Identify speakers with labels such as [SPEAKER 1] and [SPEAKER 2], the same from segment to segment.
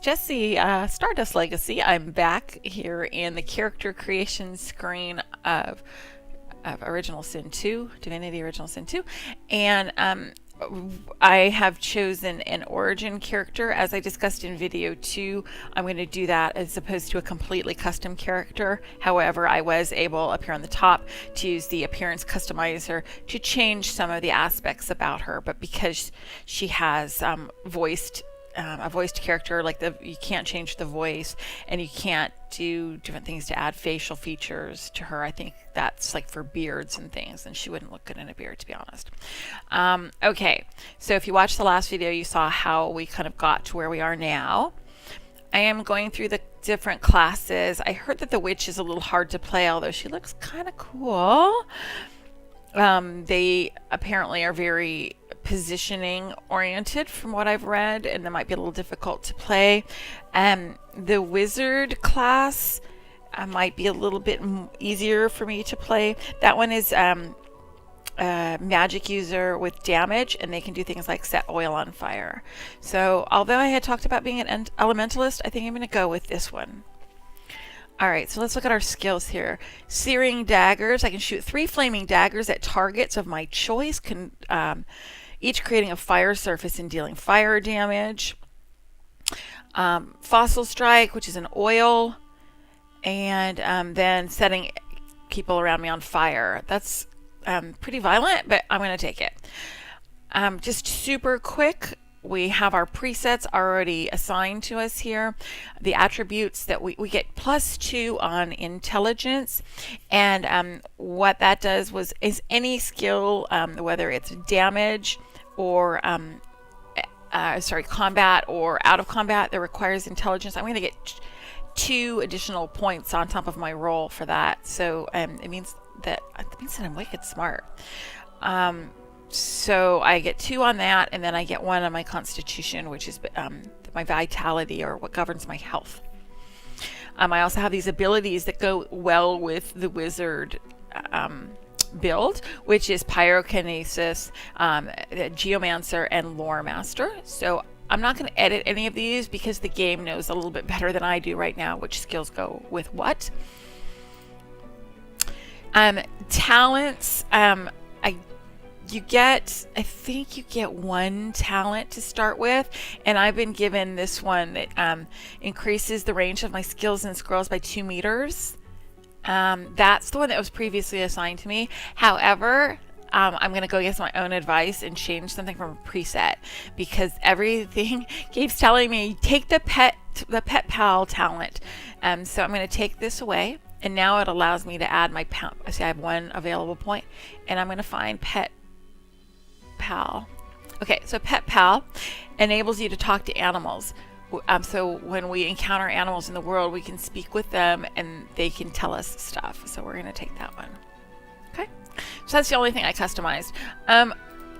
[SPEAKER 1] Jessie, Stardust Legacy. I'm back here in the character creation screen of Original Sin 2, Divinity Original Sin 2, and I have chosen an origin character. As I discussed in video 2, I'm going to do that as opposed to a completely custom character. However, I was able up here on the top to use the appearance customizer to change some of the aspects about her, but because she has a voiced character, like you can't change the voice and you can't do different things to add facial features to her. I think that's like for beards and things, and she wouldn't look good in a beard, to be honest. Okay, so if you watched the last video, you saw how we kind of got to where we are now. I am going through the different classes. I heard that the witch is a little hard to play, although she looks kind of cool. They apparently are very positioning oriented from what I've read, and that might be a little difficult to play. The wizard class might be a little bit easier for me to play. That one is a magic user with damage, and they can do things like set oil on fire. So although I had talked about being an elementalist, I think I'm going to go with this one. Alright, so let's look at our skills here. Searing daggers. I can shoot 3 flaming daggers at targets of my choice, each creating a fire surface and dealing fire damage. Fossil strike, which is an oil, and then setting people around me on fire. That's pretty violent, but I'm going to take it. Just super quick. We have our presets already assigned to us here. The attributes that we get +2 on intelligence, and what that does is any skill, whether it's damage or combat or out of combat that requires intelligence, I'm going to get 2 additional points on top of my roll for that. So it means that I'm wicked smart. So I get 2 on that, and then I get 1 on my constitution, which is my vitality, or what governs my health. I also have these abilities that go well with the wizard build, which is pyrokinesis, geomancer, and lore master. So I'm not going to edit any of these because the game knows a little bit better than I do right now which skills go with what. Talents, I think you get 1 talent to start with, and I've been given this one that increases the range of my skills and scrolls by 2 meters. That's the one that was previously assigned to me. However, I'm going to go against my own advice and change something from a preset, because everything keeps telling me take the pet pal talent. So I'm going to take this away, and now it allows me to add my pal. See, I have 1 available point, and I'm going to find pet pal. Okay, so pet pal enables you to talk to animals. So when we encounter animals in the world, we can speak with them and they can tell us stuff. So we're going to take that one. Okay, so that's the only thing I customized.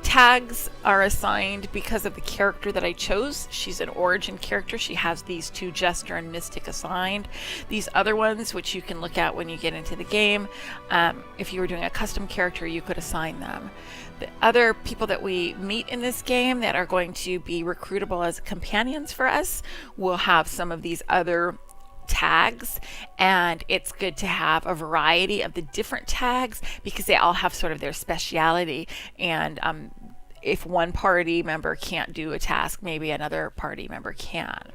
[SPEAKER 1] Tags are assigned because of the character that I chose. She's an origin character. She has these 2 Jester and Mystic assigned. These other ones, which you can look at when you get into the game, if you were doing a custom character, you could assign them. The other people that we meet in this game that are going to be recruitable as companions for us will have some of these other tags, and it's good to have a variety of the different tags because they all have sort of their speciality, and if one party member can't do a task, maybe another party member can.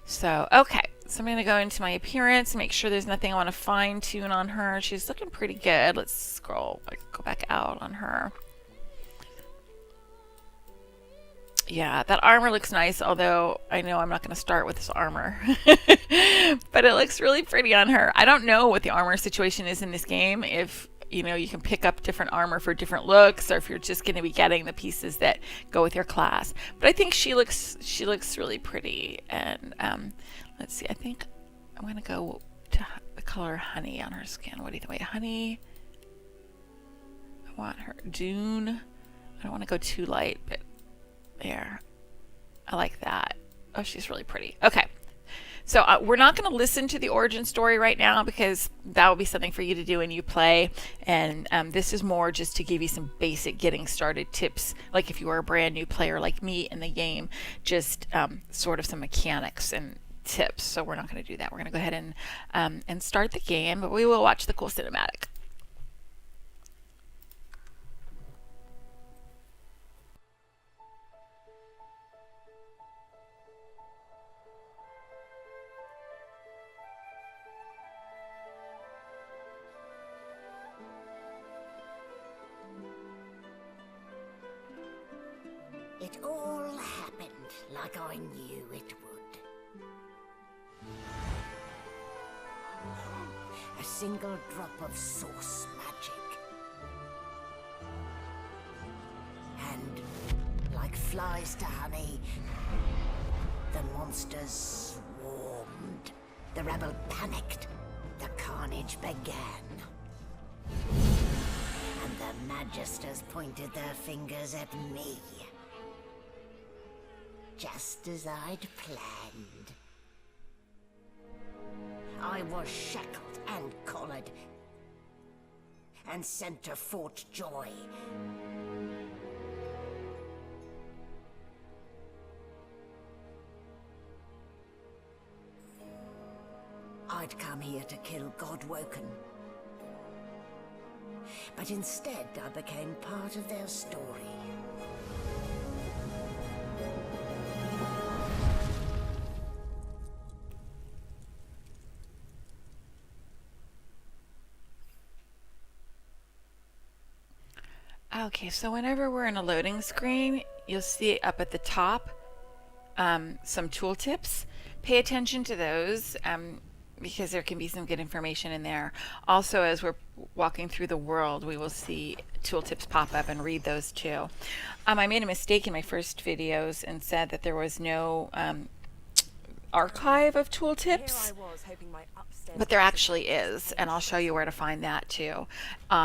[SPEAKER 1] So okay, so I'm going to go into my appearance, make sure there's nothing I want to fine tune on her. She's looking pretty good. Let's scroll, go back out on her. Yeah, that armor looks nice, although I know I'm not going to start with this armor. But it looks really pretty on her. I don't know what the armor situation is in this game, if you can pick up different armor for different looks, or if you're just going to be getting the pieces that go with your class. But I think she looks really pretty. And let's see, I think I'm going to go to the color honey on her skin. What do you think? Wait, honey. I want her dune. I don't want to go too light, but there. I like that. Oh, she's really pretty. Okay. So we're not going to listen to the origin story right now because that will be something for you to do when you play. And this is more just to give you some basic getting started tips, like if you are a brand new player like me in the game, just sort of some mechanics and tips. So we're not going to do that. We're going to go ahead and start the game, but we will watch the cool cinematic.
[SPEAKER 2] It all happened like I knew it would. A single drop of source magic. And, like flies to honey, the monsters swarmed. The rebel panicked. The carnage began. And the magisters pointed their fingers at me. Just as I'd planned. I was shackled and collared, and sent to Fort Joy. I'd come here to kill Godwoken. But instead I became part of their story.
[SPEAKER 1] Okay, so whenever we're in a loading screen, you'll see up at the top some tooltips. Pay attention to those because there can be some good information in there. Also, as we're walking through the world, we will see tooltips pop up and read those too. I made a mistake in my first videos and said that there was no archive of tooltips, but there actually is, and I'll show you where to find that too.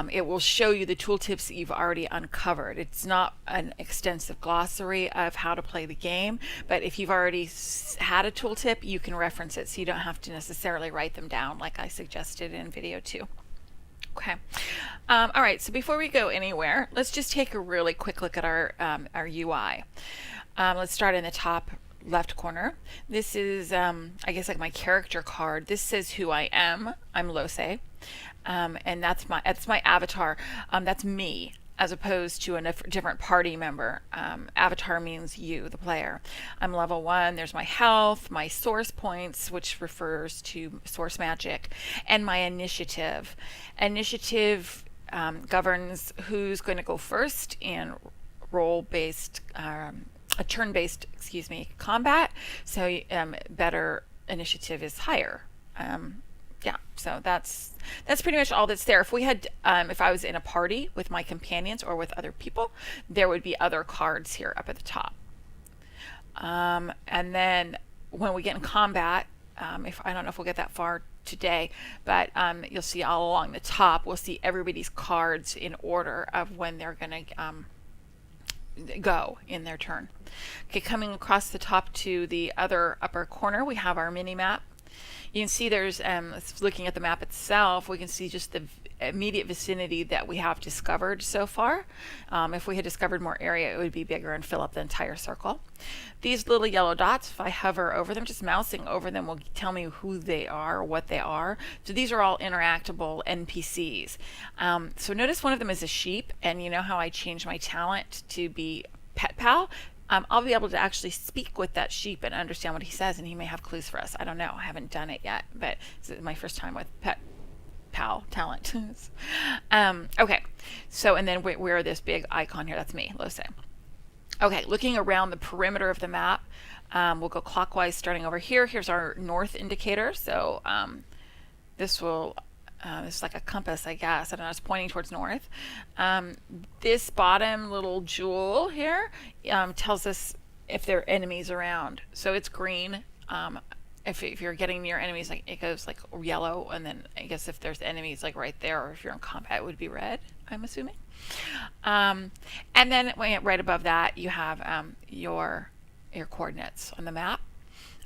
[SPEAKER 1] It will show you the tooltips that you've already uncovered. It's not an extensive glossary of how to play the game, but if you've already had a tooltip, you can reference it, so you don't have to necessarily write them down like I suggested in video 2. Okay. All right, so before we go anywhere, let's just take a really quick look at our UI. Let's start in the top left corner. This is I guess like my character card. This says who I am. I'm Lose, and that's my avatar. That's me, as opposed to a different party member. Avatar means you, the player. I'm level 1. There's my health, my source points, which refers to source magic, and my initiative. Initiative governs who's going to go first in role-based a turn-based, combat. So better initiative is higher. Yeah, so that's pretty much all that's there. If we had, if I was in a party with my companions or with other people, there would be other cards here up at the top. And then when we get in combat, if I don't know if we'll get that far today, but you'll see all along the top, we'll see everybody's cards in order of when they're going to go in their turn. Okay, coming across the top to the other upper corner, we have our mini map. You can see there's, looking at the map itself, we can see just the immediate vicinity that we have discovered so far. If we had discovered more area, it would be bigger and fill up the entire circle. These little yellow dots, if I hover over them, just mousing over them will tell me who they are, what they are. So these are all interactable NPCs. So notice one of them is a sheep, and you know how I changed my talent to be Pet Pal? I'll be able to actually speak with that sheep and understand what he says, and he may have clues for us. I don't know. I haven't done it yet, but this is my first time with Pet Pal talent. Okay, so and then we're this big icon here. That's me, Lose. Okay, looking around the perimeter of the map, we'll go clockwise starting over here. Here's our north indicator. So this will, it's like a compass, I guess. I don't know, it's pointing towards north. This bottom little jewel here tells us if there are enemies around. So it's green. If you're getting near enemies, like it goes like yellow, and then I guess if there's enemies like right there, or if you're in combat, it would be red, I'm assuming. And then right above that, you have your coordinates on the map.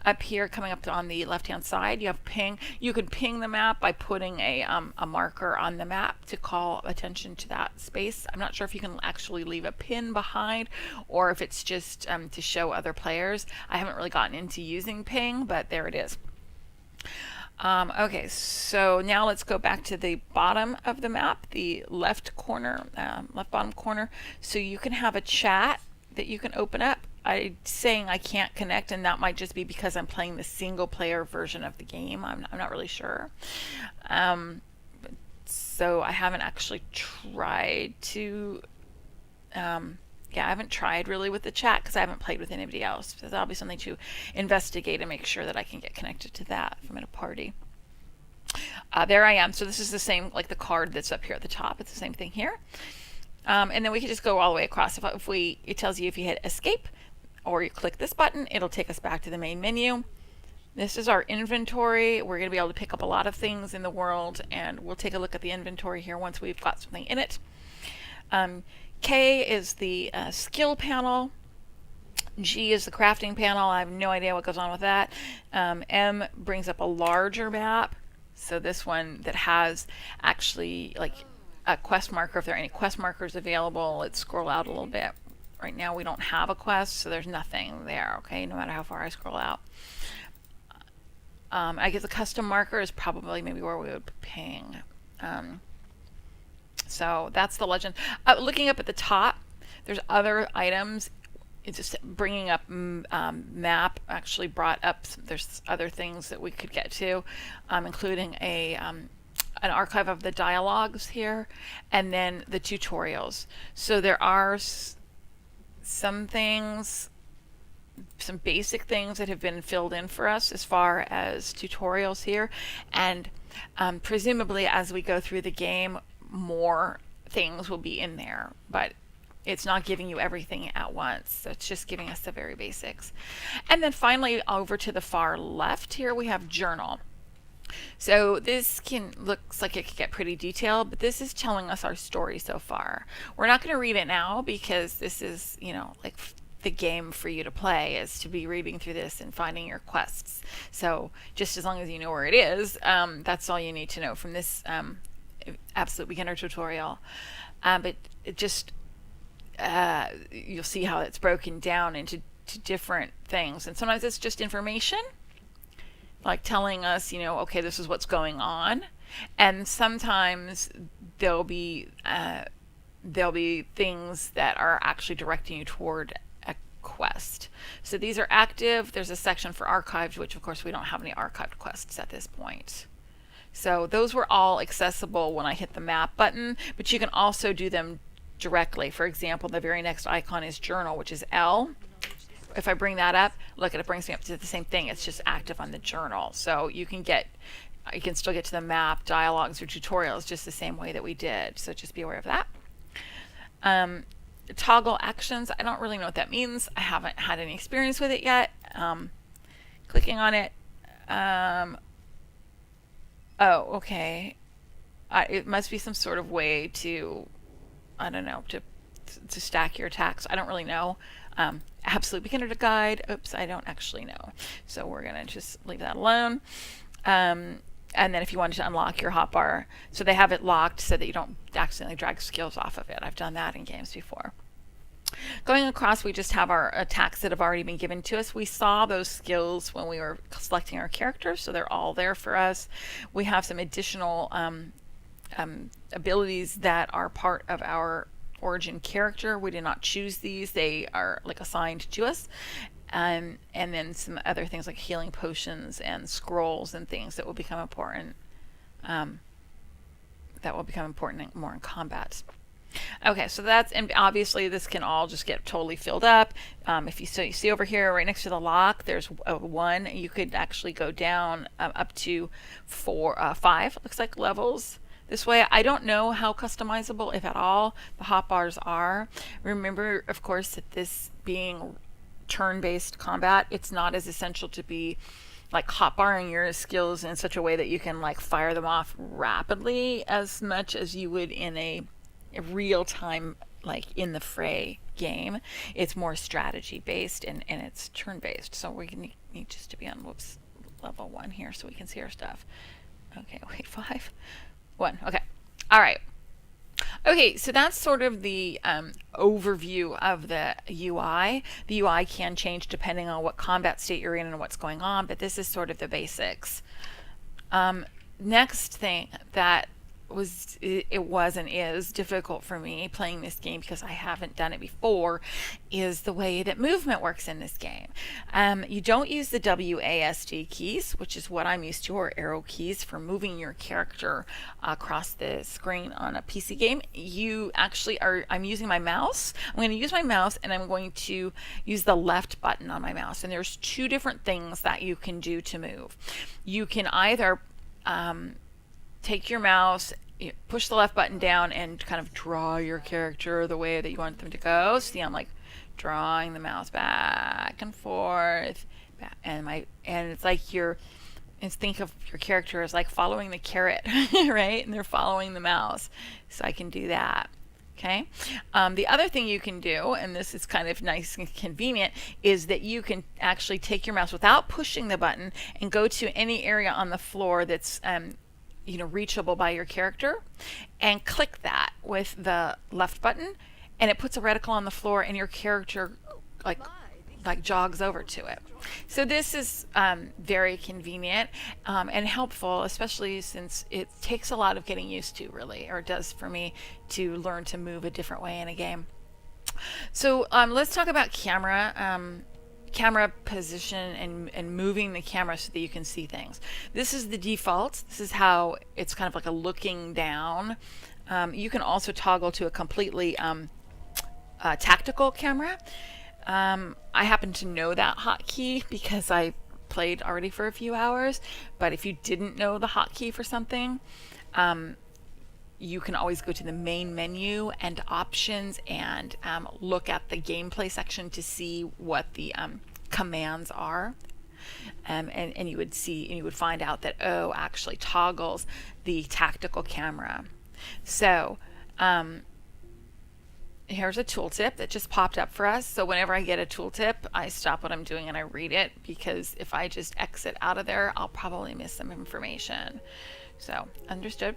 [SPEAKER 1] Up here, coming up on the left-hand side, you have ping. You can ping the map by putting a marker on the map to call attention to that space. I'm not sure if you can actually leave a pin behind or if it's just to show other players. I haven't really gotten into using ping, but there it is. Okay, so now let's go back to the bottom of the map, the left corner, left bottom corner. So you can have a chat that you can open up. I'm saying I can't connect, and that might just be because I'm playing the single player version of the game. I'm not really sure. So I haven't actually tried to, yeah, I haven't tried really with the chat because I haven't played with anybody else. So that'll be something to investigate and make sure that I can get connected to that if I'm in a party. There I am. So this is the same, like the card that's up here at the top. It's the same thing here. And then we can just go all the way across. It tells you if you hit escape or you click this button, it'll take us back to the main menu. This is our inventory. We're going to be able to pick up a lot of things in the world, and we'll take a look at the inventory here once we've got something in it. K is the skill panel. G is the crafting panel. I have no idea what goes on with that. M brings up a larger map. So this one that has actually like a quest marker, if there are any quest markers available. Let's scroll out a little bit. Right now we don't have a quest, so there's nothing there, okay, no matter how far I scroll out. I guess a custom marker is probably maybe where we would ping. So that's the legend. Looking up at the top, there's other items. It's just bringing up map actually brought up, there's other things that we could get to, including an archive of the dialogues here, and then the tutorials. So there are some things, some basic things that have been filled in for us as far as tutorials here, and presumably as we go through the game more things will be in there, but it's not giving you everything at once. So it's just giving us the very basics. And then finally over to the far left here we have journal. So this looks like it could get pretty detailed, but this is telling us our story so far. We're not going to read it now because this is, you know, like the game for you to play is to be reading through this and finding your quests. So just as long as you know where it is, that's all you need to know from this Absolute Beginner tutorial. But it just, you'll see how it's broken down into different things. And sometimes it's just information, like telling us, you know, okay, this is what's going on. And sometimes there'll be things that are actually directing you toward a quest. So these are active. There's a section for archived, which of course we don't have any archived quests at this point. So those were all accessible when I hit the map button, but you can also do them directly. For example, the very next icon is journal, which is L. If I bring that up, look, it brings me up to the same thing. It's just active on the journal. So you can still get to the map, dialogues, or tutorials just the same way that we did. So just be aware of that. Toggle actions, I don't really know what that means. I haven't had any experience with it yet. Clicking on it. Oh, okay. It must be some sort of way to, I don't know, to stack your attacks. I don't really know. Absolute Beginner Guide. Oops, I don't actually know. So we're going to just leave that alone. And then if you wanted to unlock your hotbar, so they have it locked so that you don't accidentally drag skills off of it. I've done that in games before. Going across, we just have our attacks that have already been given to us. We saw those skills when we were selecting our characters, so they're all there for us. We have some additional abilities that are part of our origin character. We did not choose these. They are like assigned to us. And then some other things like healing potions and scrolls and things that will become important. More in combat. Okay, so that's, and obviously this can all just get totally filled up. If you see over here right next to the lock, there's a 1. You could actually go down up to 5, it looks like, levels. This way, I don't know how customizable, if at all, the hotbars are. Remember, of course, that this being turn-based combat, it's not as essential to be like hotbarring your skills in such a way that you can like fire them off rapidly as much as you would in a real-time, like in the fray game. It's more strategy-based and it's turn-based. So we need just to be on, whoops, level 1 here so we can see our stuff. Okay, wait, 5, 1, okay. All right. Okay, so that's sort of the overview of the UI. The UI can change depending on what combat state you're in and what's going on, but this is sort of the basics. Next thing that was and is difficult for me playing this game because I haven't done it before is the way that movement works in this game. You don't use the WASD keys, which is what I'm used to, or arrow keys for moving your character across the screen on a PC game. You actually are, I'm using my mouse. I'm going to use my mouse and I'm going to use the left button on my mouse. And there's two different things that you can do to move. You can either take your mouse, push the left button down, and kind of draw your character the way that you want them to go. See, I'm like drawing the mouse back and forth, and it's like think of your character as like following the carrot, right? And they're following the mouse. So I can do that. Okay. The other thing you can do, and this is kind of nice and convenient, is that you can actually take your mouse without pushing the button and go to any area on the floor that's reachable by your character, and click that with the left button, and it puts a reticle on the floor, and your character like jogs over to it. So this is very convenient and helpful, especially since it takes a lot of getting used to, really, or it does for me, to learn to move a different way in a game. So let's talk about camera position and moving the camera so that you can see things. This is the default. This is how it's kind of like a looking down. You can also toggle to a completely tactical camera. I happen to know that hotkey because I played already for a few hours, but if you didn't know the hotkey for something, you can always go to the main menu and options and look at the gameplay section to see what the commands are. And you would see, and you would find out that O actually toggles the tactical camera. So here's a tooltip that just popped up for us. So whenever I get a tooltip, I stop what I'm doing and I read it, because if I just exit out of there, I'll probably miss some information. So understood.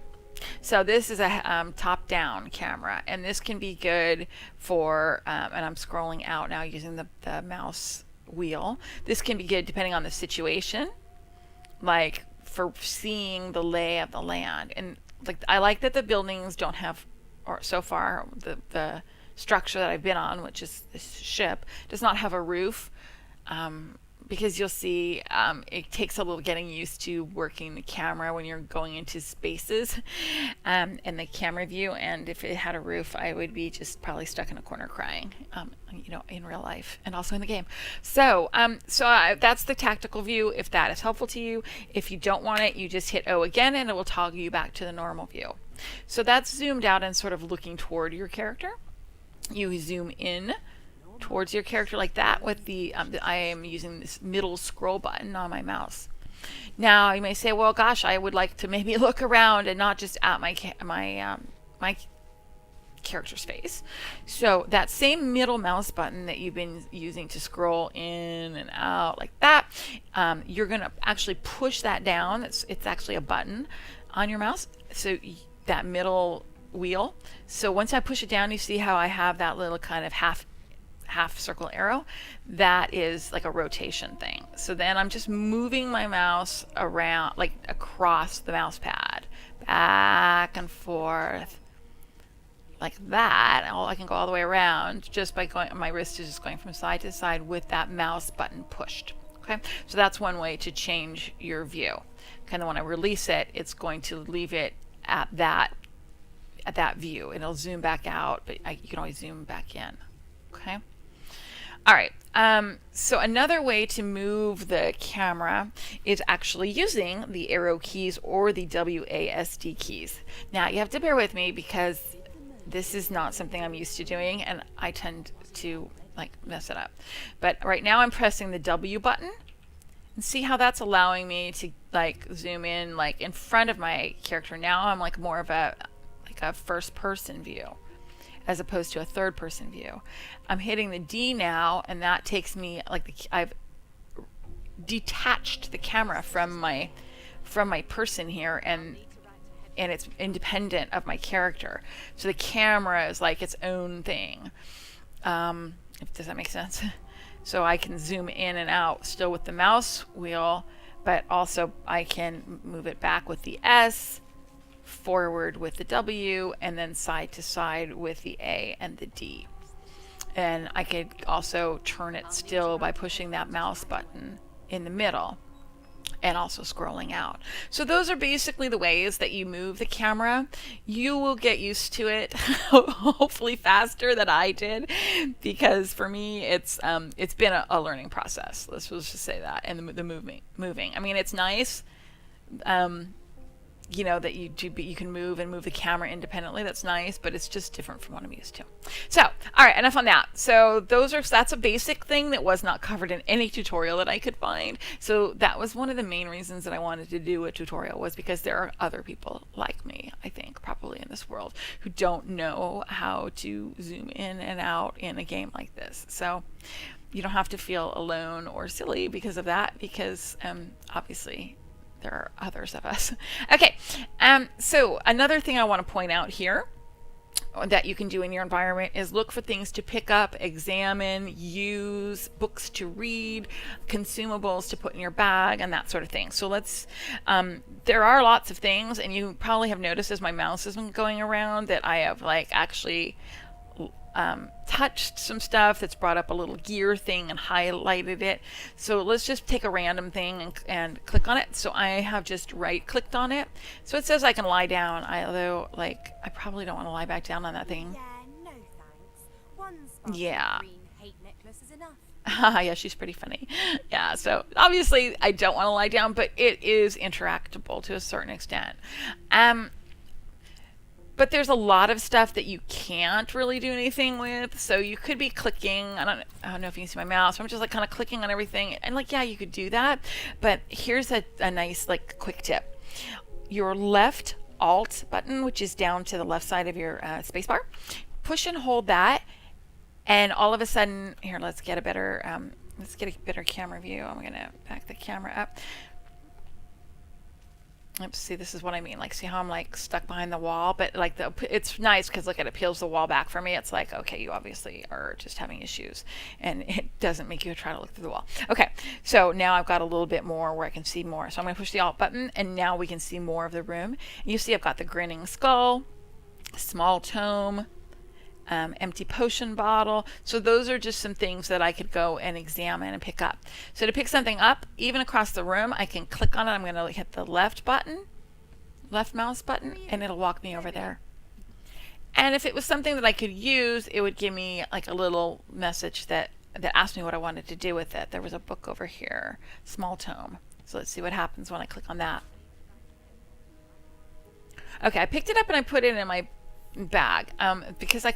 [SPEAKER 1] So this is a top-down camera, and this can be good for, and I'm scrolling out now using the mouse wheel. This can be good depending on the situation, like for seeing the lay of the land. And like I like that the buildings don't have, or so far the structure that I've been on, which is this ship, does not have a roof. Because you'll see it takes a little getting used to working the camera when you're going into spaces in the camera view. And if it had a roof, I would be just probably stuck in a corner crying, in real life and also in the game. So that's the tactical view, if that is helpful to you. If you don't want it, you just hit O again and it will toggle you back to the normal view. So that's zoomed out and sort of looking toward your character. You zoom in towards your character like that with I am using this middle scroll button on my mouse. Now you may say, well, gosh, I would like to maybe look around and not just at my character's face. So that same middle mouse button that you've been using to scroll in and out like that, you're going to actually push that down. It's actually a button on your mouse. So that middle wheel. So once I push it down, you see how I have that little kind of half circle arrow. That is like a rotation thing. So then I'm just moving my mouse around, like across the mouse pad, back and forth like that. I can go all the way around just by going, my wrist is just going from side to side with that mouse button pushed. Okay, so that's one way to change your view. Kind of when I release it, it's going to leave it at that view. It'll zoom back out, but you can always zoom back in. Okay. All right. So another way to move the camera is actually using the arrow keys or the WASD keys. Now you have to bear with me because this is not something I'm used to doing, and I tend to like mess it up. But right now I'm pressing the W button, and see how that's allowing me to like zoom in like in front of my character. Now I'm like more of a first person view as opposed to a third person view. I'm hitting the D now, and that takes me like I've detached the camera from my person here, and it's independent of my character. So the camera is like its own thing. Does that make sense? So I can zoom in and out still with the mouse wheel, but also I can move it back with the S, forward with the W, and then side to side with the A and the D. And I could also turn it still by pushing that mouse button in the middle and also scrolling out. So those are basically the ways that you move the camera. You will get used to it, hopefully faster than I did, because for me it's been a learning process. Let's just say that. And the moving. I mean, it's nice, that you can move the camera independently. That's nice, but it's just different from what I'm used to. So, all right, enough on that. So that's a basic thing that was not covered in any tutorial that I could find. So that was one of the main reasons that I wanted to do a tutorial, was because there are other people like me, I think, probably in this world, who don't know how to zoom in and out in a game like this. So you don't have to feel alone or silly because of that, because obviously there are others of us. Okay, so another thing I want to point out here that you can do in your environment is look for things to pick up, examine, use, books to read, consumables to put in your bag, and that sort of thing. So there are lots of things, and you probably have noticed as my mouse has been going around that I have actually touched some stuff that's brought up a little gear thing and highlighted it. So let's just take a random thing and click on it. So I have just right clicked on it. So it says I can lie down, although I probably don't want to lie back down on that thing.
[SPEAKER 3] Yeah, no thanks. One
[SPEAKER 1] Yeah.
[SPEAKER 3] green hate necklace is enough.
[SPEAKER 1] Yeah, she's pretty funny. Yeah, so obviously I don't want to lie down, but it is interactable to a certain extent. But there's a lot of stuff that you can't really do anything with. So you could be clicking. I don't know if you can see my mouse. I'm just kind of clicking on everything. And yeah, you could do that. But here's a nice quick tip. Your left Alt button, which is down to the left side of your spacebar, push and hold that. And all of a sudden, here, let's get a better camera view. I'm going to back the camera up. Oops, see, this is what I mean. See how I'm stuck behind the wall, but it's nice because look at it, peels the wall back for me. It's okay, you obviously are just having issues, and it doesn't make you try to look through the wall. Okay, so now I've got a little bit more where I can see more. So I'm going to push the Alt button, and now we can see more of the room. And you see I've got the grinning skull, small tome, empty potion bottle. So those are just some things that I could go and examine and pick up. So to pick something up, even across the room, I can click on it. I'm going to hit the left mouse button, and it'll walk me over there. And if it was something that I could use, it would give me a little message that asked me what I wanted to do with it. There was a book over here, small tome. So let's see what happens when I click on that. Okay, I picked it up and I put it in my bag because I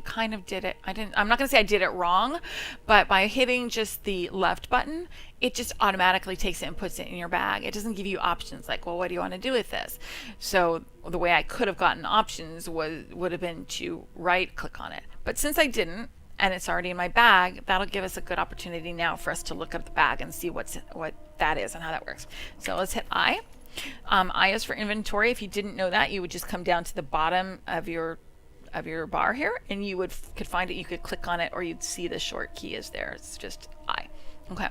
[SPEAKER 1] kind of did it. I'm not going to say I did it wrong, but by hitting just the left button, it just automatically takes it and puts it in your bag. It doesn't give you options well, what do you want to do with this? So the way I could have gotten options would have been to right click on it. But since I didn't, and it's already in my bag, that'll give us a good opportunity now for us to look at the bag and see what that is and how that works. So let's hit I. I is for inventory. If you didn't know that, you would just come down to the bottom of your bar here, and you could find it. You could click on it, or you'd see the short key is there. It's just I. Okay.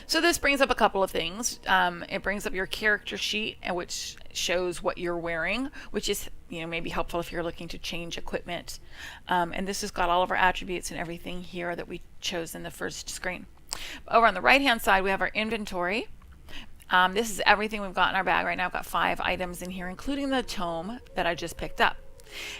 [SPEAKER 1] So this brings up a couple of things. It brings up your character sheet, which shows what you're wearing, which is maybe helpful if you're looking to change equipment. And this has got all of our attributes and everything here that we chose in the first screen. Over on the right hand side, we have our inventory. This is everything we've got in our bag right now. I've got 5 items in here, including the tome that I just picked up.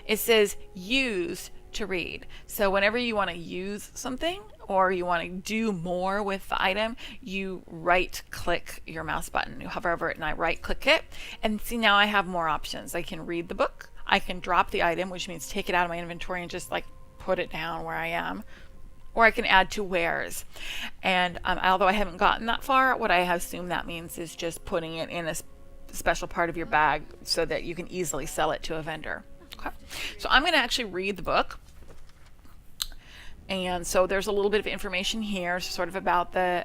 [SPEAKER 1] It says use to read. So whenever you want to use something or you want to do more with the item, you right click your mouse button. You hover over it and I right click it. And see, now I have more options. I can read the book. I can drop the item, which means take it out of my inventory and just put it down where I am. Or I can add to wares. And although I haven't gotten that far, what I assume that means is just putting it in a special part of your bag so that you can easily sell it to a vendor. Okay. So I'm going to actually read the book. And so there's a little bit of information here sort of about the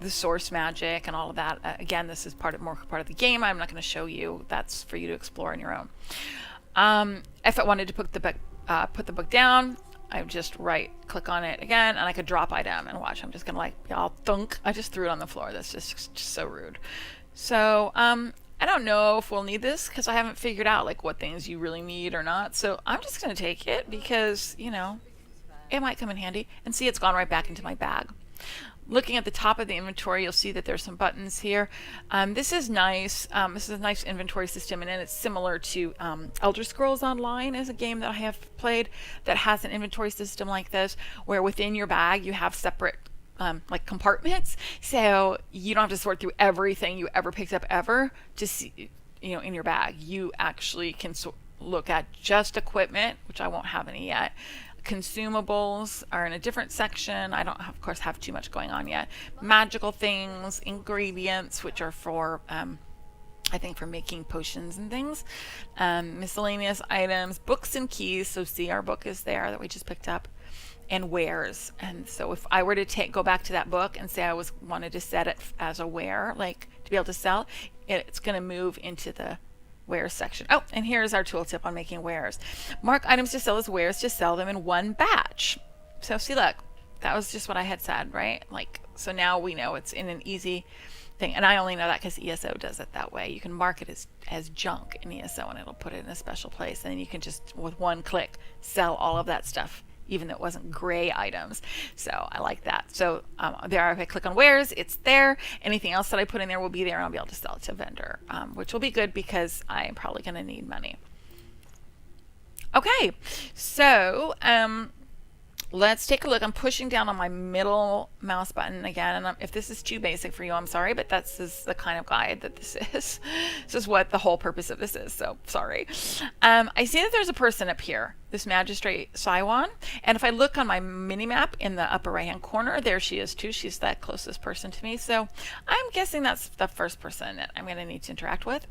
[SPEAKER 1] the source magic and all of that. Again, this is more part of the game. I'm not going to show you. That's for you to explore on your own. If I wanted to put the book down, I would just right click on it again, and I could drop item and watch. I'm just gonna like, y'all thunk. I just threw it on the floor. That's just so rude. So I don't know if we'll need this because I haven't figured out like what things you really need or not. So I'm just gonna take it because, you know, it might come in handy. And see, it's gone right back into my bag. Looking at the top of the inventory, you'll see that there's some buttons here. This is nice. This is a nice inventory system, and then it's similar to Elder Scrolls Online, is a game that I have played that has an inventory system like this, where within your bag you have separate like compartments, so you don't have to sort through everything you ever picked up ever to see, you know, in your bag. You actually can look at just equipment, which I won't have any yet. Consumables are in a different section. I don't, of course, have too much going on yet. Magical things, ingredients, which are for, I think, for making potions and things. Miscellaneous items, books and keys. So see, our book is there that we just picked up. And wares. And so if I were to go back to that book and say I wanted to set it as a ware, like to be able to sell, it's going to move into the wares section. Oh, and here's our tooltip on making wares. Mark items to sell as wares to sell them in one batch. So see, look, that was just what I had said, right? Like, so now we know it's in an easy thing. And I only know that because ESO does it that way. You can mark it as junk in ESO and it'll put it in a special place. And then you can just, with one click, sell all of that stuff, even though it wasn't gray items. So I like that. So there, if I click on wares, it's there. Anything else that I put in there will be there, and I'll be able to sell it to a vendor, which will be good because I'm probably going to need money. Okay, so let's take a look. I'm pushing down on my middle mouse button again, and if this is too basic for you, I'm sorry, but that's the kind of guide that this is. This is what the whole purpose of this is, so sorry. I see that there's a person up here, this Magistrate Saiwan, and if I look on my mini-map in the upper right-hand corner, there she is too. She's that closest person to me, so I'm guessing that's the first person that I'm going to need to interact with.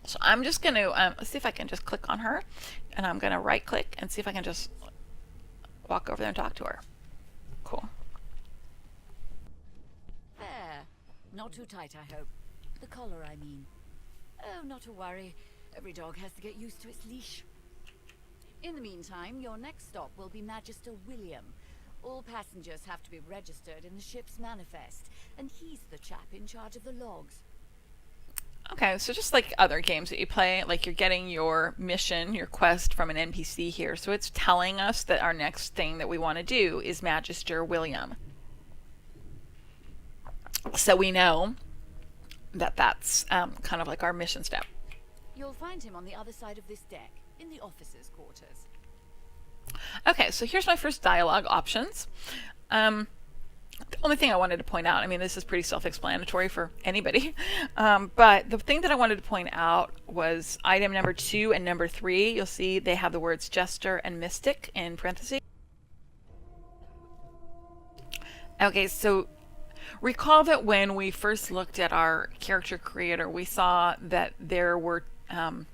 [SPEAKER 1] So I'm just going to, let's see if I can just click on her, and I'm going to right-click and see if I can just walk over there and talk to her. Cool.
[SPEAKER 4] There. Not too tight, I hope. The collar, I mean. Oh, not to worry. Every dog has to get used to its leash. In the meantime, your next stop will be Magister William. All passengers have to be registered in the ship's manifest, and he's the chap in charge of the logs.
[SPEAKER 1] Okay, so just like other games that you play, like you're getting your mission, your quest from an NPC here. So it's telling us that our next thing that we want to do is Magister William. So we know that that's kind of like our mission step.
[SPEAKER 4] You'll find him on the other side of this deck, in the officers' quarters.
[SPEAKER 1] Okay, so here's my first dialogue options. The only thing I wanted to point out, I mean, this is pretty self-explanatory for anybody, but the thing that I wanted to point out was item number 2 and number 3. You'll see they have the words Jester and Mystic in parentheses. Okay, so recall that when we first looked at our character creator, we saw that there were, what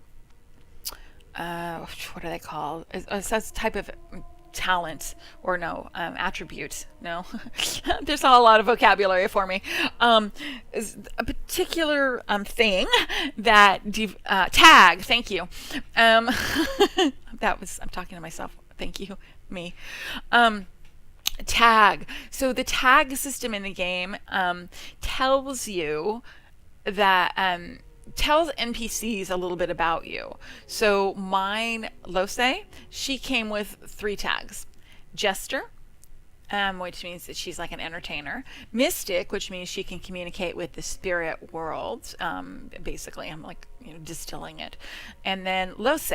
[SPEAKER 1] are they called? It's a type of talent, or no, attribute. No, there's a lot of vocabulary for me. Is a particular thing that tag. Thank you. That was, I'm talking to myself. Thank you, me. Tag. So the tag system in the game tells you that tells NPCs a little bit about you. So mine, Lose, she came with 3 tags. Jester, which means that she's like an entertainer. Mystic, which means she can communicate with the spirit world. Basically, I'm like, you know, distilling it. And then Lose,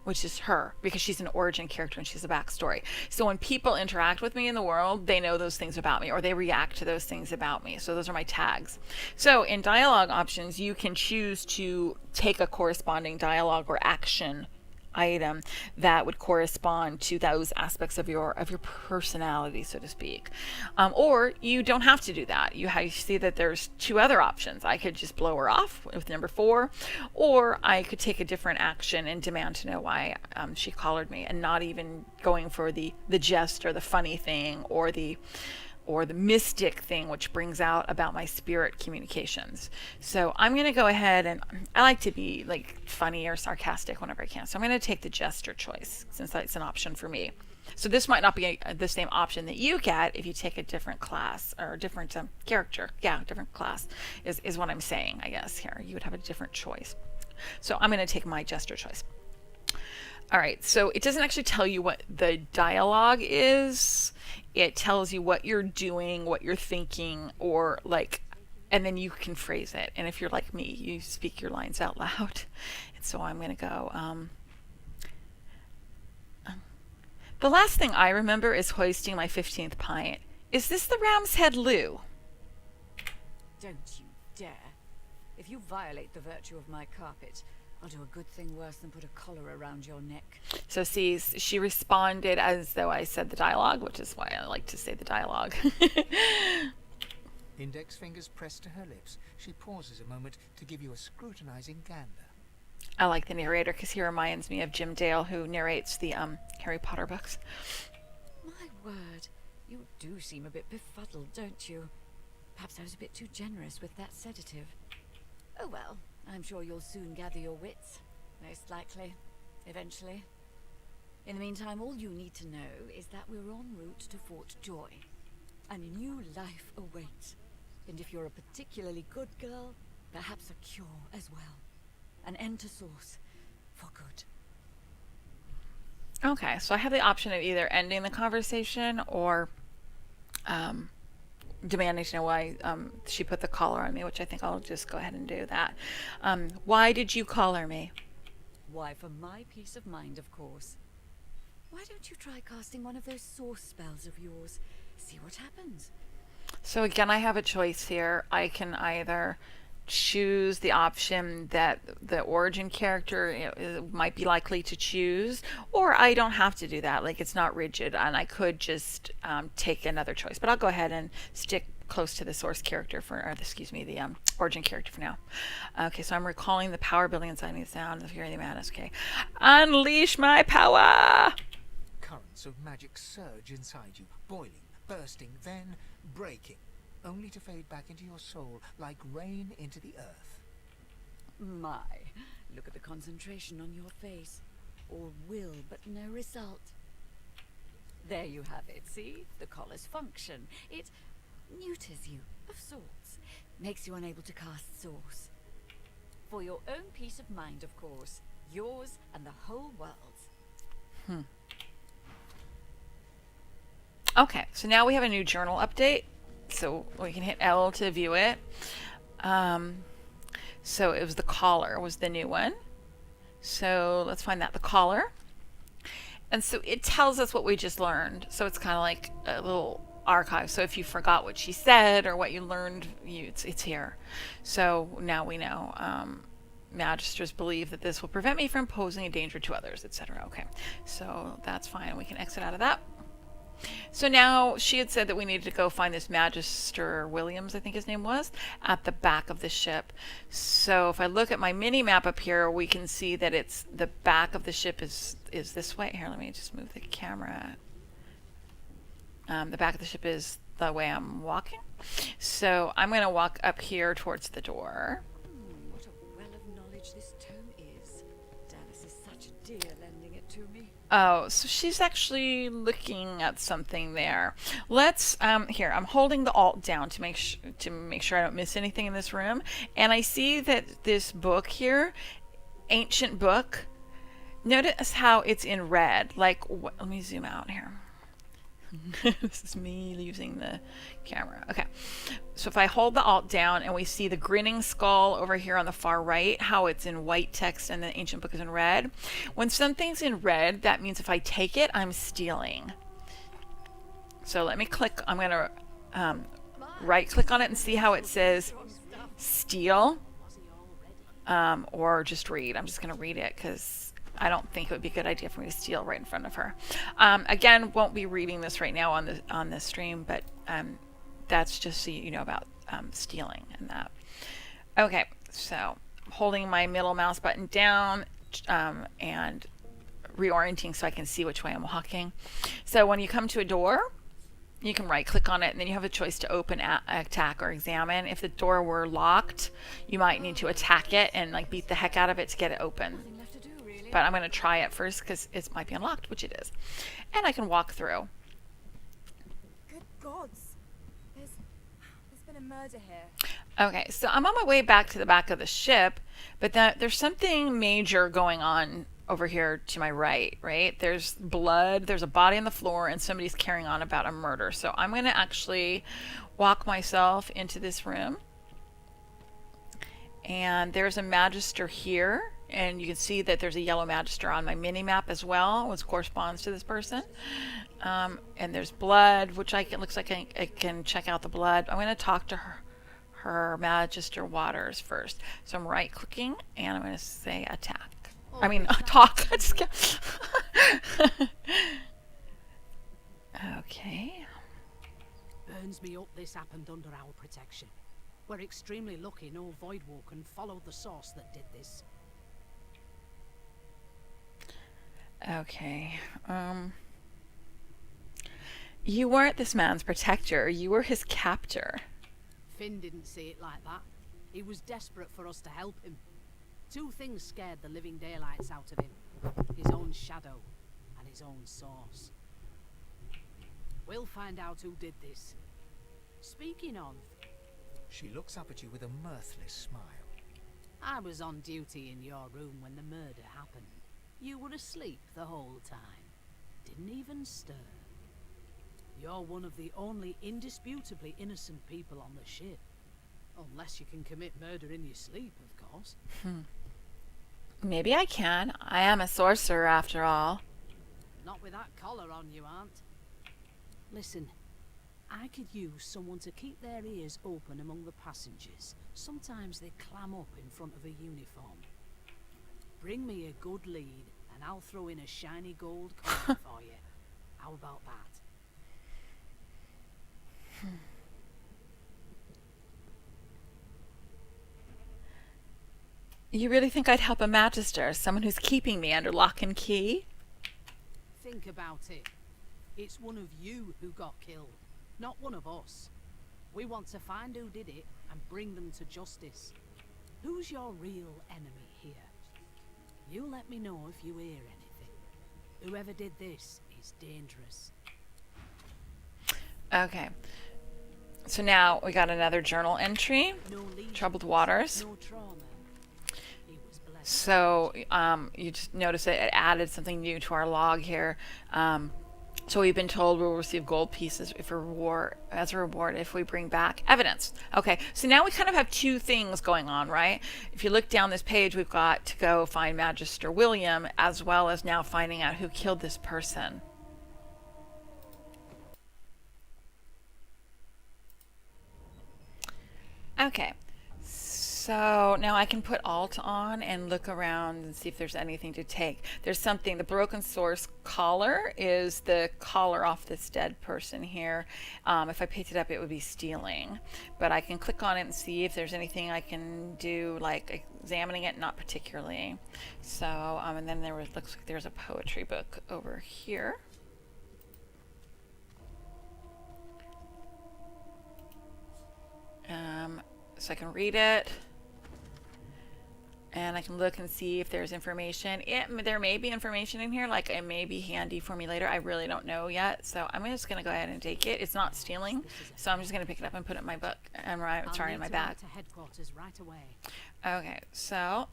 [SPEAKER 1] which is her, because she's an origin character and she's a backstory. So when people interact with me in the world, they know those things about me, or they react to those things about me. So those are my tags. So in dialogue options, you can choose to take a corresponding dialogue or action item that would correspond to those aspects of your personality, so to speak. Or you don't have to do that. You see that there's 2 other options. I could just blow her off with number 4, or I could take a different action and demand to know why she collared me, and not even going for the jest or the funny thing or the or the mystic thing, which brings out about my spirit communications. So I'm going to go ahead, and I like to be like funny or sarcastic whenever I can. So I'm going to take the jester choice since that's an option for me. So this might not be the same option that you get if you take a different class or a different character. Yeah, different class is what I'm saying, I guess, here. You would have a different choice. So I'm going to take my jester choice. All right, so it doesn't actually tell you what the dialogue is. It tells you what you're doing, what you're thinking, or like, and then you can phrase it. And if you're like me, you speak your lines out loud. And so I'm going to go, the last thing I remember is hoisting my 15th pint. Is this the Ram's Head Loo?
[SPEAKER 4] Don't you dare. If you violate the virtue of my carpet, I'll do a good thing worse than put a collar around your neck.
[SPEAKER 1] So see, she responded as though I said the dialogue, which is why I like to say the dialogue.
[SPEAKER 5] Index fingers pressed to her lips, she pauses a moment to give you a scrutinizing gander.
[SPEAKER 1] I like the narrator because he reminds me of Jim Dale, who narrates the Harry Potter books.
[SPEAKER 4] My word, you do seem a bit befuddled, don't you? Perhaps I was a bit too generous with that sedative. Oh well, I'm sure you'll soon gather your wits. Most likely. Eventually. In the meantime, all you need to know is that we're en route to Fort Joy. And a new life awaits. And if you're a particularly good girl, perhaps a cure as well. An end to Source. For good.
[SPEAKER 1] Okay, so I have the option of either ending the conversation or demanding to know why she put the collar on me, which I think I'll just go ahead and do that. Why did you collar me?
[SPEAKER 4] Why, for my peace of mind, of course. Why don't you try casting one of those source spells of yours? See what happens.
[SPEAKER 1] So again, I have a choice here. I can either choose the option that the origin character might be likely to choose, or I don't have to do that. Like, it's not rigid, and I could just take another choice. But I'll go ahead and stick close to the source character the origin character for now. Okay, so I'm recalling the power building inside me, the sound, the fury, the madness. Okay, unleash my power.
[SPEAKER 5] Currents of magic surge inside you, boiling, bursting, then breaking, only to fade back into your soul like rain into the earth.
[SPEAKER 4] My, look at the concentration on your face. All will, but no result. There you have it, see? The collar's function. It neuters you, of sorts. Makes you unable to cast Source. For your own peace of mind, of course. Yours and the whole world's.
[SPEAKER 1] Okay, so now we have a new journal update. So we can hit L to view it. So it was the collar was the new one. So let's find that, the collar. And so it tells us what we just learned. So it's kind of like a little archive. So if you forgot what she said or what you learned, it's here. So now we know. Magisters believe that this will prevent me from posing a danger to others, etc. Okay, so that's fine. We can exit out of that. So now she had said that we needed to go find this Magister Williams, I think his name was, at the back of the ship. So if I look at my mini map up here, we can see that it's the back of the ship is this way. Here, let me just move the camera. The back of the ship is the way I'm walking. So I'm going to walk up here towards the door.
[SPEAKER 4] What a well of knowledge this tome is. Dallas is such a dear lending it to me.
[SPEAKER 1] Oh, so she's actually looking at something there. Let's here. I'm holding the Alt down to make sure I don't miss anything in this room. And I see that this book here, ancient book. Notice how it's in red. Like, let me zoom out here. This is me using the camera. Okay, so if I hold the Alt down and we see the grinning skull over here on the far right, how it's in white text and the ancient book is in red. When something's in red, that means if I take it, I'm stealing. So let me click. I'm going to right click on it and see how it says steal, or just read. I'm just going to read it because I don't think it would be a good idea for me to steal right in front of her. Again, won't be reading this right now on the stream, but that's just so you know about stealing and that. Okay, so holding my middle mouse button down and reorienting so I can see which way I'm walking. So when you come to a door, you can right click on it, and then you have a choice to open, attack, or examine. If the door were locked, you might need to attack it and like beat the heck out of it to get it open.
[SPEAKER 4] Nothing left to do, really.
[SPEAKER 1] But I'm going to try it first because it might be unlocked, which it is. And I can walk through.
[SPEAKER 3] Good gods. There's been a murder here.
[SPEAKER 1] Okay, so I'm on my way back to the back of the ship, but there's something major going on over here to my right? There's blood, there's a body on the floor, and somebody's carrying on about a murder. So I'm going to actually walk myself into this room. And there's a magister here, and you can see that there's a yellow magister on my mini map as well, which corresponds to this person. And there's blood, which looks like I can check out the blood. I'm going to talk to her Magister Waters first. So I'm right clicking and I'm going to say attack. I mean, talk. Okay.
[SPEAKER 6] Burns me up this happened under our protection. We're extremely lucky no Voidwalker followed the source that did this.
[SPEAKER 1] Okay. You weren't this man's protector. You were his captor.
[SPEAKER 6] Finn didn't see it like that. He was desperate for us to help him. Two things scared the living daylights out of him. His own shadow and his own source. We'll find out who did this. Speaking of,
[SPEAKER 5] She looks up at you with a mirthless smile.
[SPEAKER 6] I was on duty in your room when the murder happened. You were asleep the whole time. Didn't even stir. You're one of the only indisputably innocent people on the ship. Unless you can commit murder in your sleep, of course.
[SPEAKER 1] Maybe I can. I am a sorcerer after all.
[SPEAKER 6] Not with that collar on, you aren't. Listen, I could use someone to keep their ears open among the passengers. Sometimes they clam up in front of a uniform. Bring me a good lead, and I'll throw in a shiny gold coin for you. How about that?
[SPEAKER 1] You really think I'd help a magister, someone who's keeping me under lock and key?
[SPEAKER 6] Think about it. It's one of you who got killed, not one of us. We want to find who did it and bring them to justice. Who's your real enemy here? You let me know if you hear anything. Whoever did this is dangerous.
[SPEAKER 1] Okay. So now we got another journal entry.
[SPEAKER 6] No lesions,
[SPEAKER 1] Troubled waters.
[SPEAKER 6] no trauma. He was blessed.
[SPEAKER 1] So you just notice it added something new to our log here. So we've been told we'll receive gold pieces as a reward if we bring back evidence. Okay, so now we kind of have two things going on, right? If you look down this page, we've got to go find Magister William, as well as now finding out who killed this person. Okay, so now I can put Alt on and look around and see if there's anything to take. There's something, the broken source collar is the collar off this dead person here. If I picked it up, it would be stealing. But I can click on it and see if there's anything I can do, like examining it, not particularly. So, and then looks like there's a poetry book over here. So I can read it, and I can look and see if there's information. There may be information in here, like it may be handy for me later. I really don't know yet, so I'm just going to go ahead and take it. It's not stealing, so I'm just going to pick it up and put it in my book, and in my bag.
[SPEAKER 6] To headquarters right away.
[SPEAKER 1] Okay, so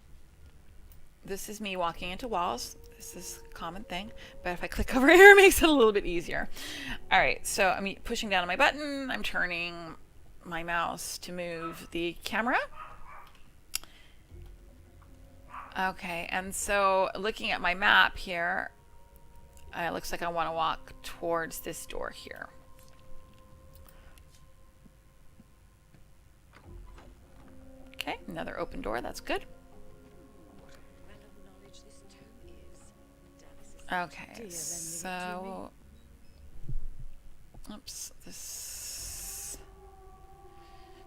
[SPEAKER 1] this is me walking into walls. This is a common thing, but if I click over here, it makes it a little bit easier. All right, so I'm pushing down on my button. I'm turning my mouse to move the camera. Okay, and so looking at my map here, it looks like I want to walk towards this door here. Okay, another open door, that's good. Okay, so oops,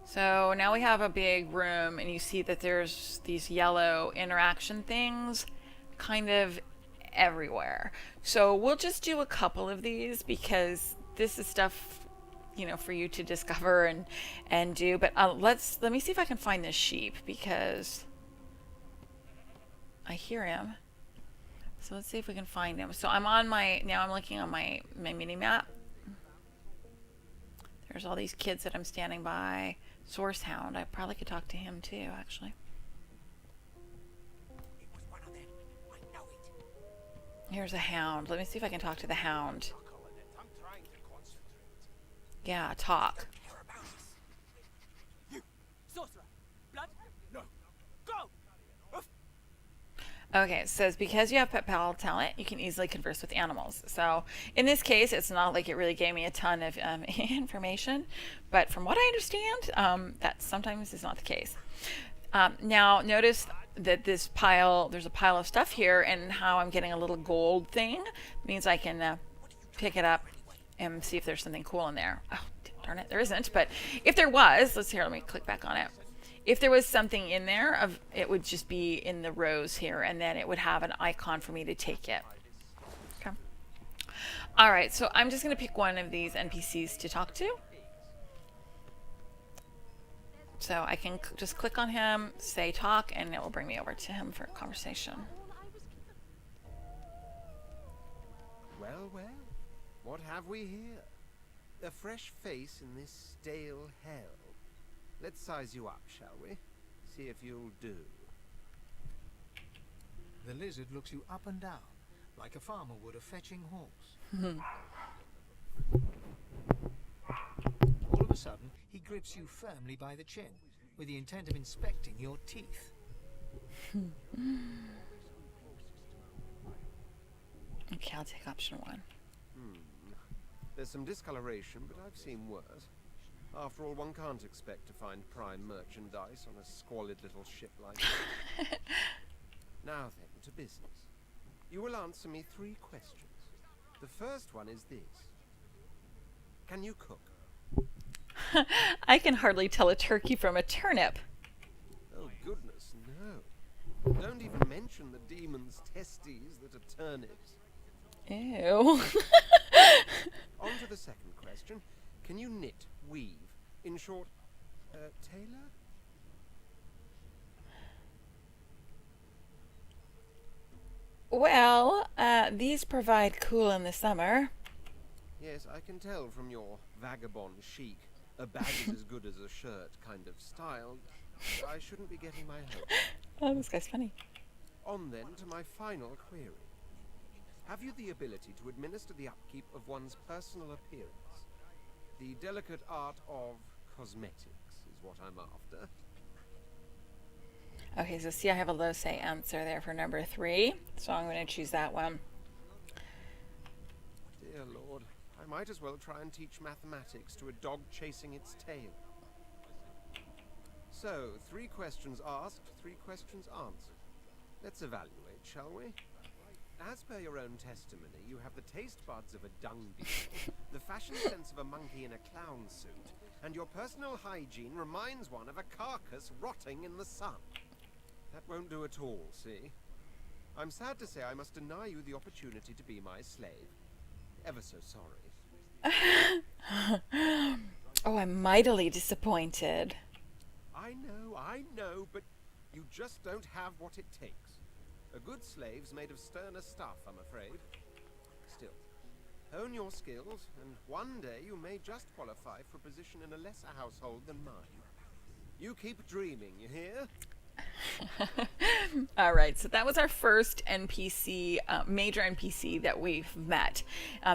[SPEAKER 1] So now we have a big room, and you see that there's these yellow interaction things kind of everywhere. So we'll just do a couple of these because this is stuff you know, for you to discover and do. But let me see if I can find this sheep, because I hear him. So let's see if we can find him. So I'm looking on my mini map. There's all these kids that I'm standing by. Source Hound. I probably could talk to him too, actually.
[SPEAKER 5] It was one of them. I know it.
[SPEAKER 1] Here's a hound. Let me see if I can talk to the hound.
[SPEAKER 5] I'm trying to concentrate.
[SPEAKER 1] Yeah, talk.
[SPEAKER 5] Care about us.
[SPEAKER 7] You! Sorcerer! Blood? No. Go!
[SPEAKER 1] Okay, it says because you have pet pal talent, you can easily converse with animals. So in this case, it's not like it really gave me a ton of information, but from what I understand, that sometimes is not the case. Now notice that there's a pile of stuff here, and how I'm getting a little gold thing means I can pick it up and see if there's something cool in there. Oh, darn it, there isn't. But if there was, let me click back on it. If there was something in there, it would just be in the rows here, and then it would have an icon for me to take it. Okay. All right, so I'm just going to pick one of these NPCs to talk to. So I can just click on him, say talk, and it will bring me over to him for a conversation.
[SPEAKER 8] Well, well, what have we here? A fresh face in this stale hell. Let's size you up, shall we? See if you'll do.
[SPEAKER 5] The lizard looks you up and down, like a farmer would a fetching horse. All of a sudden, he grips you firmly by the chin, with the intent of inspecting your teeth.
[SPEAKER 1] Okay, I'll take option 1.
[SPEAKER 8] There's some discoloration, but I've seen worse. After all, one can't expect to find prime merchandise on a squalid little ship like that. Now then, to business. You will answer me 3 questions. The first one is this. Can you cook?
[SPEAKER 1] I can hardly tell a turkey from a turnip.
[SPEAKER 8] Oh, goodness, no. Don't even mention the demon's testes that are turnips.
[SPEAKER 1] Ew.
[SPEAKER 8] On to the second question. Can you knit, weave? In short, tailor?
[SPEAKER 1] Well, these provide cool in the summer.
[SPEAKER 8] Yes, I can tell from your vagabond chic. A bag is as good as a shirt kind of style. I shouldn't be getting my hopes.
[SPEAKER 1] Oh, this guy's funny.
[SPEAKER 8] On then to my final query. Have you the ability to administer the upkeep of one's personal appearance? The delicate art of cosmetics is what I'm after.
[SPEAKER 1] Okay, so see, I have a low say answer there for number 3, so I'm going to choose that one.
[SPEAKER 8] Dear Lord, I might as well try and teach mathematics to a dog chasing its tail. So, 3 questions asked, 3 questions answered. Let's evaluate, shall we? As per your own testimony, you have the taste buds of a dung beetle, the fashion sense of a monkey in a clown suit, and your personal hygiene reminds one of a carcass rotting in the sun. That won't do at all, see? I'm sad to say I must deny you the opportunity to be my slave. Ever so sorry.
[SPEAKER 1] Oh, I'm mightily disappointed.
[SPEAKER 8] I know, but you just don't have what it takes. A good slave's made of sterner stuff, I'm afraid. Still, hone your skills, and one day you may just qualify for a position in a lesser household than mine. You keep dreaming, you hear?
[SPEAKER 1] All right, so that was our first NPC, major NPC that we've met,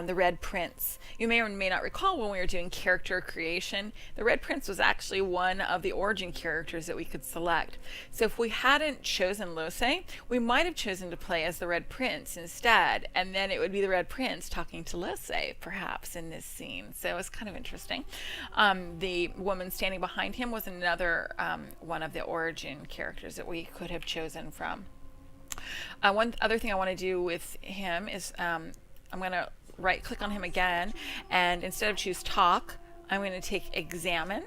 [SPEAKER 1] the Red Prince. You may or may not recall when we were doing character creation, the Red Prince was actually one of the origin characters that we could select. So if we hadn't chosen Lose, we might have chosen to play as the Red Prince instead, and then it would be the Red Prince talking to Lose, perhaps, in this scene. So it was kind of interesting. The woman standing behind him was another one of the origin characters that we could have chosen from. One other thing I want to do with him is I'm going to right click on him again, and instead of choose talk, I'm going to take examine,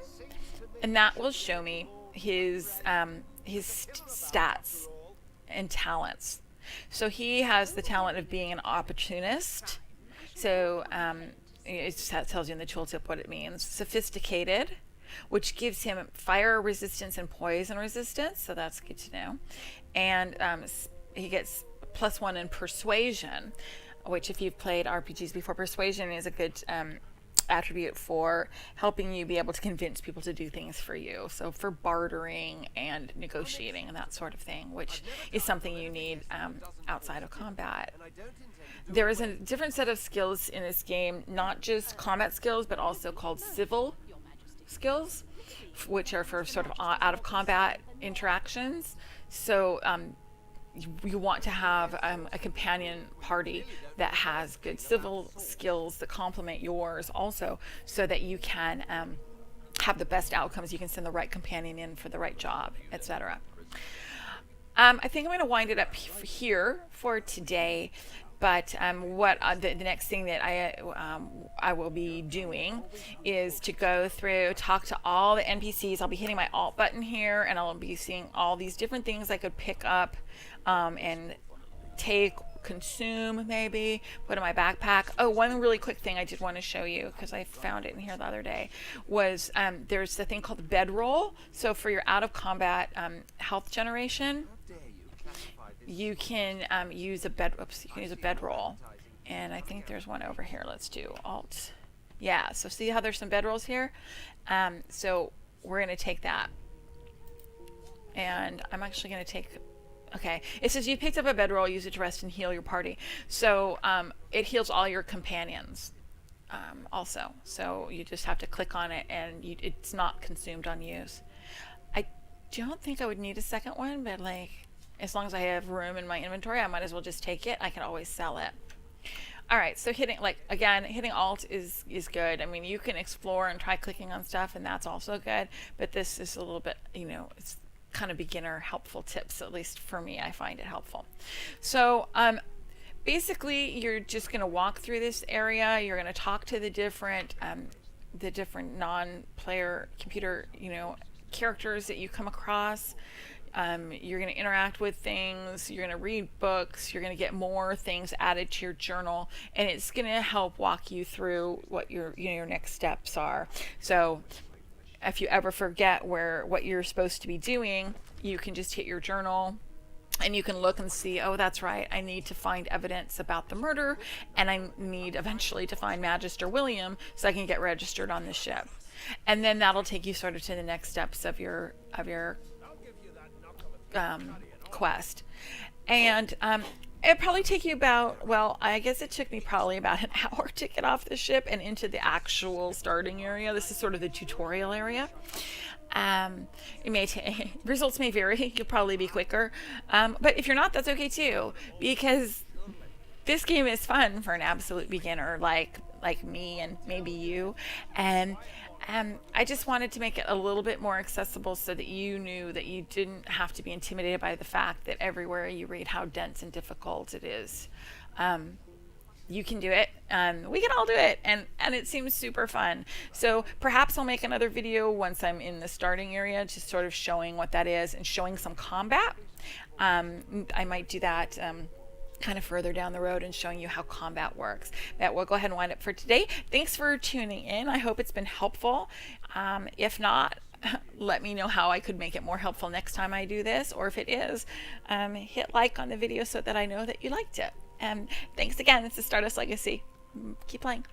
[SPEAKER 1] and that will show me his stats and talents. So he has the talent of being an opportunist. So tells you in the tooltip what it means. Sophisticated, which gives him fire resistance and poison resistance, so that's good to know. And he gets +1 in persuasion, which if you've played RPGs before, persuasion is a good attribute for helping you be able to convince people to do things for you. So for bartering and negotiating and that sort of thing, which is something you need outside of combat. There is a different set of skills in this game, not just combat skills, but also called civil skills, which are for sort of out of combat interactions. So you want to have a companion party that has good civil skills that complement yours also, so that you can have the best outcomes. You can send the right companion in for the right job, etc. I think I'm going to wind it up here for today. But what the next thing that I will be doing is to go through, talk to all the NPCs. I'll be hitting my Alt button here, and I'll be seeing all these different things I could pick up and take, consume, maybe put in my backpack. Oh, one really quick thing I did want to show you, because I found it in here the other day, was there's a thing called the bedroll. So for your out of combat health generation, you can use a bedroll, and I think there's one over here. Let's do Alt. Yeah, so see how there's some bedrolls here? So we're going to take that, and I'm actually going to take, okay, it says you picked up a bedroll, use it to rest and heal your party. So it heals all your companions also, so you just have to click on it, and it's not consumed on use. I don't think I would need a second one, but like, as long as I have room in my inventory, I might as well just take it. I can always sell it. All right, so hitting Alt is good. I mean, you can explore and try clicking on stuff, and that's also good. But this is a little bit, it's kind of beginner helpful tips. At least for me, I find it helpful. So basically, you're just going to walk through this area. You're going to talk to the different non-player computer, characters that you come across. You're going to interact with things, you're going to read books, you're going to get more things added to your journal, and it's going to help walk you through what your next steps are. So if you ever forget what you're supposed to be doing, you can just hit your journal and you can look and see, oh, that's right, I need to find evidence about the murder, and I need eventually to find Magister William so I can get registered on the ship. And then that'll take you sort of to the next steps of your quest. And it'd probably take you about, well, I guess it took me probably about an hour to get off the ship and into the actual starting area. This is sort of the tutorial area. Results may vary. You'll probably be quicker. But if you're not, that's okay too, because this game is fun for an absolute beginner like me and maybe you. And I just wanted to make it a little bit more accessible so that you knew that you didn't have to be intimidated by the fact that everywhere you read how dense and difficult it is. You can do it, and we can all do it, and it seems super fun. So perhaps I'll make another video once I'm in the starting area, just sort of showing what that is and showing some combat. I might do that kind of further down the road and showing you how combat works. But we'll go ahead and wind up for today. Thanks for tuning in. I hope it's been helpful. If not, let me know how I could make it more helpful next time I do this, or if it is, hit like on the video so that I know that you liked it. Thanks again. This is Stardust Legacy. Keep playing.